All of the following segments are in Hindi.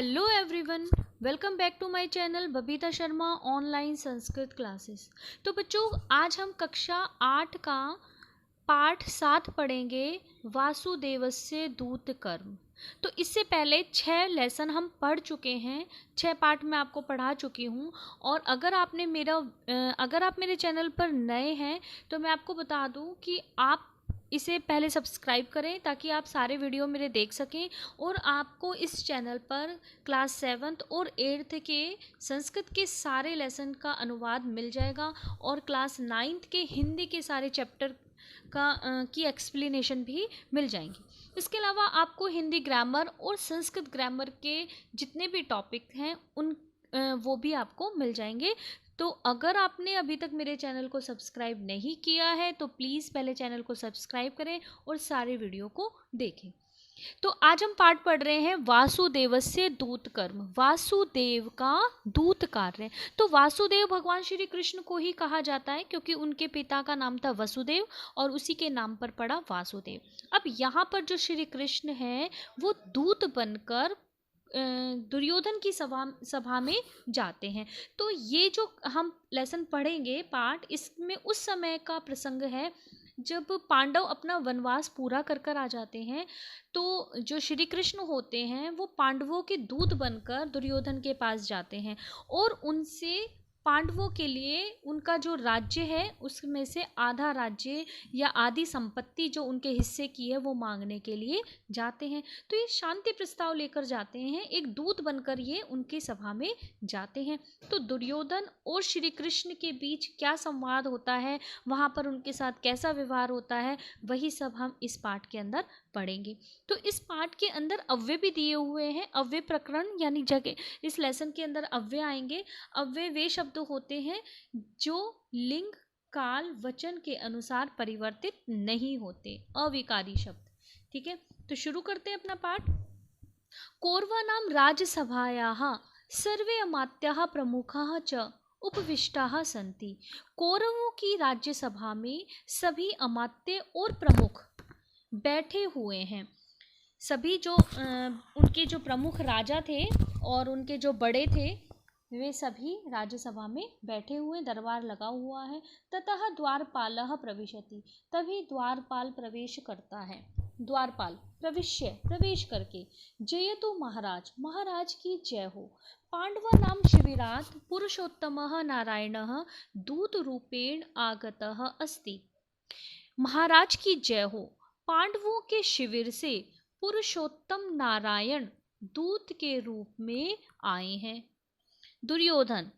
Hello everyone, welcome back to my channel Babita Sharma online Sanskrit classes. तो बच्चों, आज हम कक्षा 8 का पाठ 7 पढ़ेंगे, वासुदेवस्य दूत कर्म। तो इससे पहले 6 लेसन हम पढ़ चुके हैं, 6 पाठ मैं आपको पढ़ा चुकी हूँ। और अगर आप मेरे चैनल पर नए हैं तो मैं आपको बता दूँ कि आप इसे पहले सब्सक्राइब करें ताकि आप सारे वीडियो मेरे देख सकें। और आपको इस चैनल पर क्लास 7th और 8th के संस्कृत के सारे लेसन का अनुवाद मिल जाएगा और क्लास 9th के हिंदी के सारे चैप्टर की एक्सप्लेनेशन भी मिल जाएंगी। इसके अलावा आपको हिंदी ग्रामर और संस्कृत ग्रामर के जितने भी टॉपिक हैं वो भी आपको मिल जाएंगे। तो अगर आपने अभी तक मेरे चैनल को सब्सक्राइब नहीं किया है तो प्लीज़ पहले चैनल को सब्सक्राइब करें और सारे वीडियो को देखें। तो आज हम पाठ पढ़ रहे हैं वासुदेवस्य दूत कर्म, वासुदेव का दूत कार्य। तो वासुदेव भगवान श्री कृष्ण को ही कहा जाता है क्योंकि उनके पिता का नाम था वसुदेव और उसी के नाम पर पड़ा वासुदेव। अब यहाँ पर जो श्री कृष्ण है वो दूत बनकर दुर्योधन की सभा में जाते हैं। तो ये जो हम लेसन पढ़ेंगे पाठ, इसमें उस समय का प्रसंग है जब पांडव अपना वनवास पूरा कर आ जाते हैं। तो जो श्री कृष्ण होते हैं वो पांडवों के दूत बनकर दुर्योधन के पास जाते हैं और उनसे पांडवों के लिए उनका जो राज्य है उसमें से आधा राज्य या आधी संपत्ति जो उनके हिस्से की है वो मांगने के लिए जाते हैं। तो ये शांति प्रस्ताव लेकर जाते हैं, एक दूत बनकर ये उनकी सभा में जाते हैं। तो दुर्योधन और श्री कृष्ण के बीच क्या संवाद होता है, वहाँ पर उनके साथ कैसा व्यवहार होता है, वही सब हम इस पाठ के अंदर पढ़ेंगे। तो इस पाठ के अंदर अव्यय भी दिए हुए हैं, अव्यय प्रकरण यानी जगह। इस लेसन के अंदर अव्यय आएंगे। अव्यय वे शब्द होते हैं जो लिंग काल वचन के अनुसार परिवर्तित नहीं होते, अविकारी शब्द। ठीक है, तो शुरू करते हैं अपना पाठ। कौरवानां राज्यसभायाः सर्वे अमात्याः प्रमुखाः च उपविष्टाः सन्ति। कौरवों की राज्यसभा में सभी अमात्य और प्रमुख बैठे हुए हैं। सभी जो उनके जो प्रमुख राजा थे और उनके जो बड़े थे वे सभी राज्यसभा में बैठे हुए, दरबार लगा हुआ है। ततः द्वारपालः प्रविशति, तभी द्वारपाल प्रवेश करता है। द्वारपाल प्रवेश करके, जयतु महाराज, महाराज की जय हो। पांडवानां शिबिरात् पुरुषोत्तमः नारायणः दूत रूपेण आगतः अस्ति। महाराज की जय हो, पांडवों के शिविर से पुरुषोत्तम नारायण दूत के रूप में आए हैं। दुर्योधन,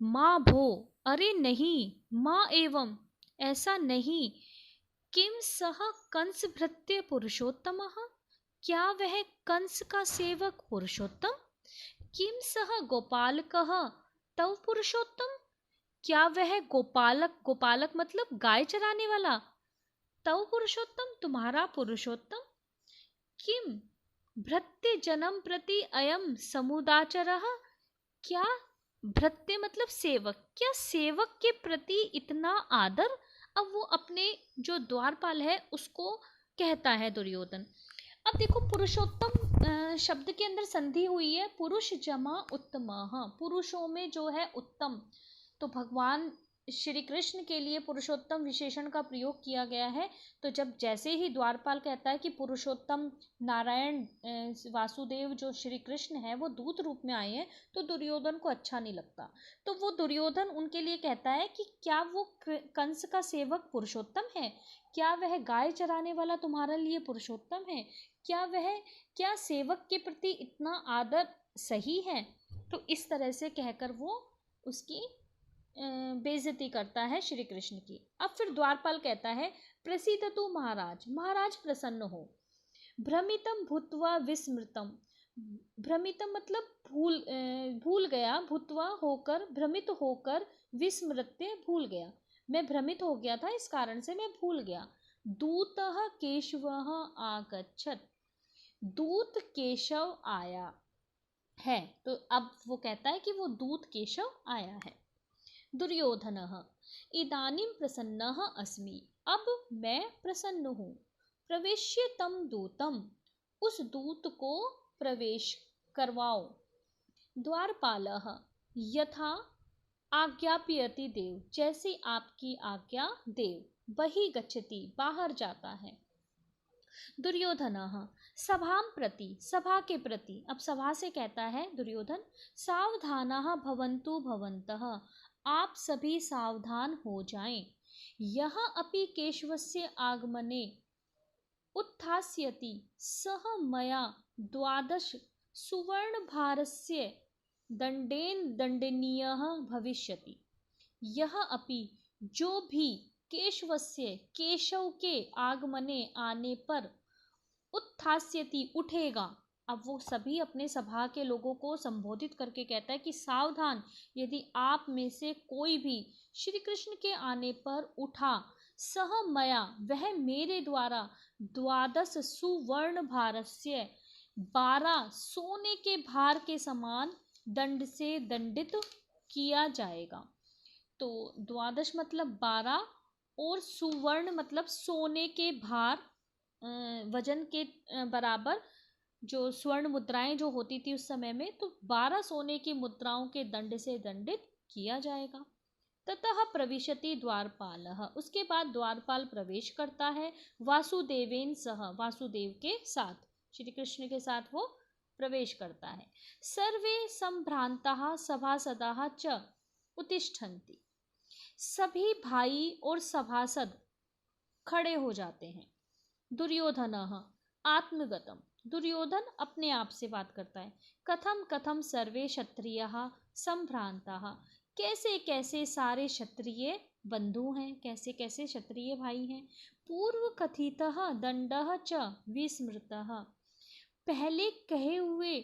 माँ भो, अरे नहीं, माँ एवं, ऐसा नहीं। किम सह कंस भृत्य पुरुषोत्तमः, क्या वह कंस का सेवक पुरुषोत्तम। किम सह गोपालकः तव पुरुषोत्तम, क्या वह गोपालक, गोपालक मतलब गाय चराने वाला, तव पुरुषोत्तम तुम्हारा पुरुषोत्तम। किम भृत्य जन्म प्रति अयम समुदाचरः, क्या भृत्य मतलब सेवक, क्या सेवक के प्रति इतना आदर। अब वो अपने जो द्वारपाल है उसको कहता है दुर्योधन। अब देखो, पुरुषोत्तम शब्द के अंदर संधि हुई है, पुरुष जमा उत्तमः, पुरुषों में जो है उत्तम। तो भगवान श्री कृष्ण के लिए पुरुषोत्तम विशेषण का प्रयोग किया गया है। तो जब जैसे ही द्वारपाल कहता है कि पुरुषोत्तम नारायण वासुदेव जो श्री कृष्ण है वो दूत रूप में आए हैं, तो दुर्योधन को अच्छा नहीं लगता। तो वो दुर्योधन उनके लिए कहता है कि क्या वो कंस का सेवक पुरुषोत्तम है, क्या वह गाय चराने वाला तुम्हारे लिए पुरुषोत्तम है, क्या सेवक के प्रति इतना आदर सही है। तो इस तरह से कहकर वो उसकी बेइज्जती करता है श्री कृष्ण की। अब फिर द्वारपाल कहता है, प्रसीदतु महाराज, महाराज प्रसन्न हो। भ्रमितम भूत्वा विस्मृतम, भ्रमितम मतलब भूल गया, भूत्वा होकर, भ्रमित होकर, विस्मृत्य भूल गया, मैं भ्रमित हो गया था इस कारण से मैं भूल गया। दूतः केशवः आगच्छत्, दूत केशव आया है। तो अब वो कहता है कि वो दूत केशव आया है। दुर्योधनः, इदानीं प्रसन्नः अस्मि, अब मैं प्रसन्न हूँ। प्रवेश्य तम दूतम, उस दूत को प्रवेश करवाओ। द्वारपालः यथा आज्ञापयति देव, जैसी आपकी आज्ञा देव, बहि गच्छति बाहर जाता है। दुर्योधनः सभां प्रति, सभा के प्रति, अब सभा से कहता है दुर्योधन, सावधानः भवन्तु भवन्तः, आप सभी सावधान हो जाएं। यह अपि केशवस्य आगमने उत्थास्यति सह मया 12 सुवर्णभारस्य दंडेन दंडनीयः भविष्यति। यह अपि जो भी केशवस्य, केशव के आगमने आने पर, उत्थास्यति उठेगा। अब वो सभी अपने सभा के लोगों को संबोधित करके कहता है कि सावधान, यदि आप में से कोई भी श्री कृष्ण के आने पर उठा, सह मया वह मेरे द्वारा 12 सुवर्ण भारस्य 12 सोने के भार के समान दंड से दंडित किया जाएगा। तो 12 मतलब 12 और सुवर्ण मतलब सोने के भार, वजन के बराबर जो स्वर्ण मुद्राएं जो होती थी उस समय में, तो 12 सोने की मुद्राओं के दंड से दंडित किया जाएगा। ततः प्रविशति द्वारपालः, उसके बाद द्वारपाल प्रवेश करता है। वासुदेवेन सह, वासुदेव के साथ, श्री कृष्ण के साथ वो प्रवेश करता है। सर्वे संभ्रांताः सभासदाः च उत्तिष्ठन्ति, सभी भाई और सभासद खड़े हो जाते हैं। दुर्योधनः आत्मगतम, दुर्योधन अपने आप से बात करता है। कथम कथम सर्वे क्षत्रियाः संभ्रांताः, कैसे कैसे सारे क्षत्रिय बंधु हैं, कैसे कैसे क्षत्रिय भाई हैं। पूर्व कथितः दंडः च विस्मृतः, पहले कहे हुए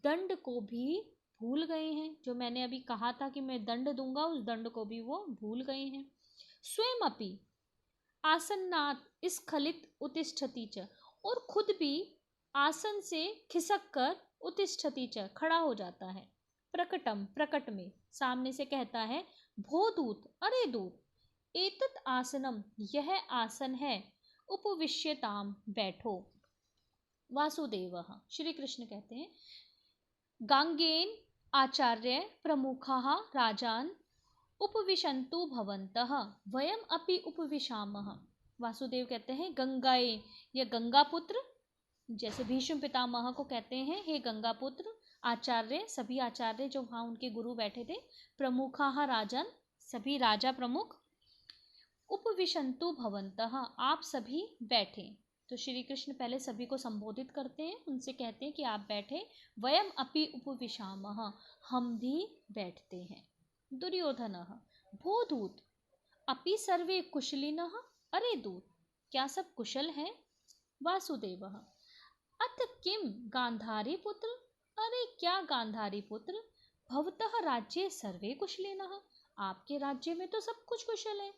दंड को भी भूल गए हैं। जो मैंने अभी कहा था कि मैं दंड दूंगा, उस दंड को भी वो भूल गए हैं। स्वयं अपि आसन्नात् स्खलित उत्तिष्ठति च, और खुद भी आसन से खिसक कर उत्तिष्ठति च खड़ा हो जाता है। प्रकटम, प्रकट में सामने से कहता है, भो दूत, अरे दूत, एतत् आसनम, यह आसन है, उपविश्यताम, बैठो। वासुदेवः, श्री कृष्ण कहते हैं, गांगेन आचार्य प्रमुखाः राजान उपविशन्तु भवन्तः वयम अपि उपविशामः। वासुदेव कहते हैं, गंगाए, या गंगा पुत्र, जैसे भीष्म पितामह को कहते हैं, हे गंगा पुत्र। आचार्य, सभी आचार्य जो वहाँ उनके गुरु बैठे थे। प्रमुखाः राजन, सभी राजा प्रमुख। उपविशन्तु भवन्तः, आप सभी बैठे। तो श्री कृष्ण पहले सभी को संबोधित करते हैं, उनसे कहते हैं कि आप बैठे। वयम अपि उपविशामः, हम भी बैठते हैं। दुर्योधनः भो दूत, अपि सर्वे कुशलिनः, अरे दूत, क्या सब कुशल हैं। वासुदेवः अथ किम गांधारी पुत्र, अरे क्या गांधारी पुत्र, भवतः राज्ये सर्वे कुशलिनः, आपके राज्य में तो सब कुछ कुशल है।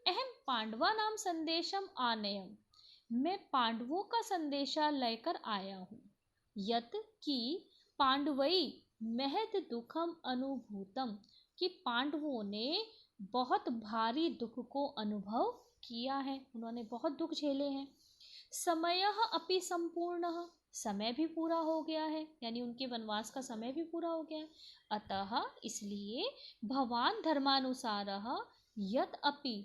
अहम पांडवा नाम संदेशम आनयम, मैं पांडवों का संदेशा लेकर आया हूँ। यत कि पांडवई महत दुखम अनुभूतम, कि पांडवों ने बहुत भारी दुख को अनुभव किया है, उन्होंने बहुत दुख झेले हैं। समयः अपि संपूर्णः, समय भी पूरा हो गया है, यानी उनके वनवास का समय भी पूरा हो गया है। अतः इसलिए भवान धर्मानुसारः यत अपि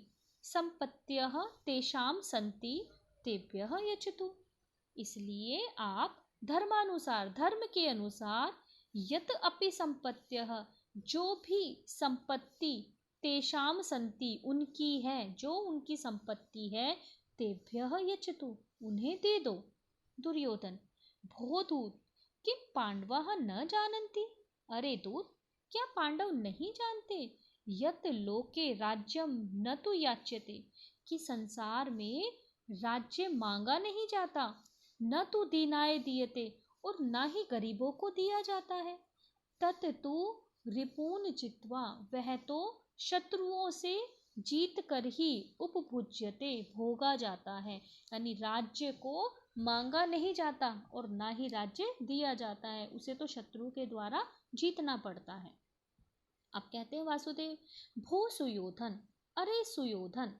संपत्त्यः तेषां सन्ति तेभ्यः यच्छतु, इसलिए आप धर्मानुसार, धर्म के अनुसार, यत अपि संपत्त्यः, जो भी संपत्ति, तेषां सन्ति, उनकी है, जो उनकी संपत्ति है, तेभ्यः यच्छतु, उन्हें दे दो। दुर्योधन भो दूत, किम पांडवाः न जानन्ति, अरे दूत, क्या पांडव नहीं जानते, यत लोके राज्यम न तु याच्यते, कि संसार में राज्य मांगा नहीं जाता, न तो दीनाय दीयते, और न ही गरीबों को दिया जाता है। तत् तु रिपून जित्वा, वह तो शत्रुओं से जीत कर ही उपभुज्यते, भोगा जाता है, यानी राज्य को मांगा नहीं जाता और ना ही राज्य दिया जाता है, उसे तो शत्रु के द्वारा जीतना पड़ता है। अब कहते हैं वासुदेव, भो सुयोधन, अरे सुयोधन,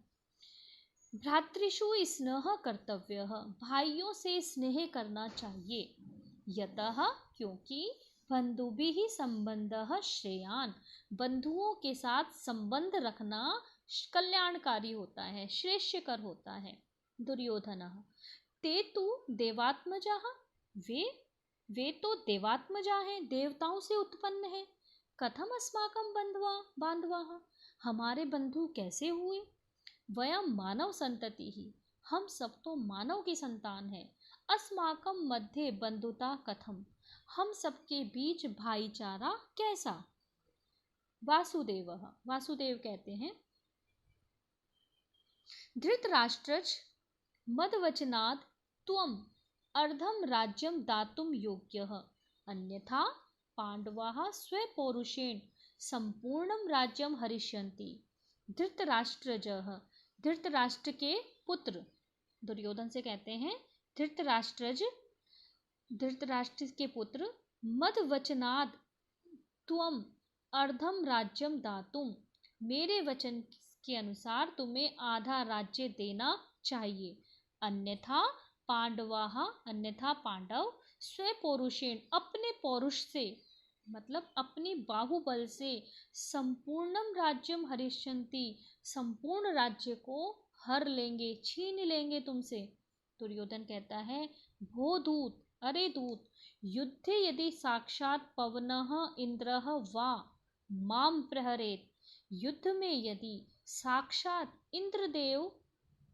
भ्रातृषु स्नेह कर्तव्य, भाइयों से स्नेह करना चाहिए। यतः, क्योंकि बंधुभिः संबंधः श्रेयान्, बंधुओं के साथ संबंध रखना कल्याणकारी होता है, श्रेष्ठकर होता है। दुर्योधनः ते तु देवात्मजाः, वे तो देवात्मजा हैं, देवताओं से उत्पन्न है। कथम अस्माकं बांधवाः, हमारे बंधु कैसे हुए। वयं मानव संतति ही, हम सब तो मानव की संतान है। अस्माकं मध्ये बंधुता कथम, हम सबके बीच भाईचारा कैसा। वासुदेव कहते हैं धृतराष्ट्रच मदवचनात् त्वम् अर्धम राज्यम दातुम योग्यः, अन्यथा पांडवाः स्वपौरुषेण संपूर्णम राज्यम हरिष्यन्ति। धृतराष्ट्रजः, धृतराष्ट्र के पुत्र, दुर्योधन से कहते हैं धृतराष्ट्र के पुत्र, मदवचनात् त्वम अर्धम राज्यम दातुम, मेरे वचन के अनुसार तुम्हें आधा राज्य देना चाहिए। अन्यथा पांडव स्वपौरुषेण, अपने पौरुष से मतलब अपनी बाहुबल से, संपूर्णम राज्यम हरिष्यन्ति, संपूर्ण राज्य को हर लेंगे, छीन लेंगे तुमसे। दुर्योधन कहता है भो दूत, अरे दूत, युद्धे यदि साक्षात पवनः इंद्रः वा माम प्रहरेत, युद्ध में यदि साक्षात इंद्रदेव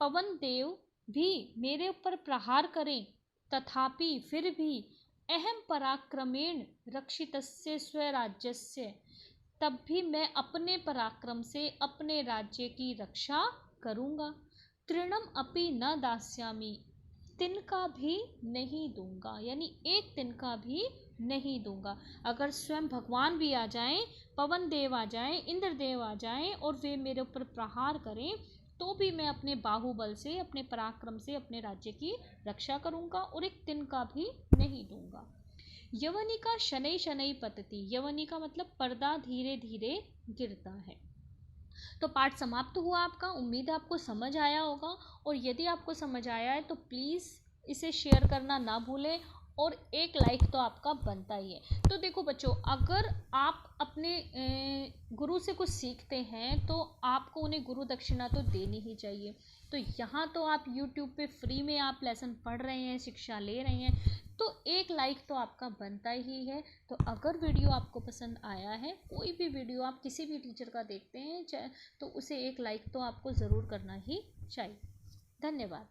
पवन देव भी मेरे ऊपर प्रहार करें, तथापि फिर भी अहम पराक्रमेण रक्षितस्य स्वराज्यस्य, तब भी मैं अपने पराक्रम से अपने राज्य की रक्षा करूँगा। तृणम अपि न दास्यामि, तिनका भी नहीं दूंगा, यानी एक तिनका भी नहीं दूंगा। अगर स्वयं भगवान भी आ जाएं, पवन देव आ जाएं, इंद्रदेव आ जाएं और वे मेरे ऊपर प्रहार करें, तो भी मैं अपने बाहुबल से, अपने पराक्रम से अपने राज्य की रक्षा करूंगा और एक तिनका भी नहीं दूंगा। यवनिका शनै शनै पतति, यवनिका मतलब पर्दा धीरे धीरे गिरता है। तो पाठ समाप्त हुआ आपका। उम्मीद है आपको समझ आया होगा, और यदि आपको समझ आया है तो प्लीज़ इसे शेयर करना ना भूलें, और एक लाइक तो आपका बनता ही है। तो देखो बच्चों, अगर आप अपने गुरु से कुछ सीखते हैं तो आपको उन्हें गुरु दक्षिणा तो देनी ही चाहिए। तो यहाँ तो आप YouTube पे फ्री में आप लेसन पढ़ रहे हैं, शिक्षा ले रहे हैं, तो एक लाइक तो आपका बनता ही है। तो अगर वीडियो आपको पसंद आया है, कोई भी वीडियो आप किसी भी टीचर का देखते हैं तो उसे एक लाइक तो आपको ज़रूर करना ही चाहिए। धन्यवाद।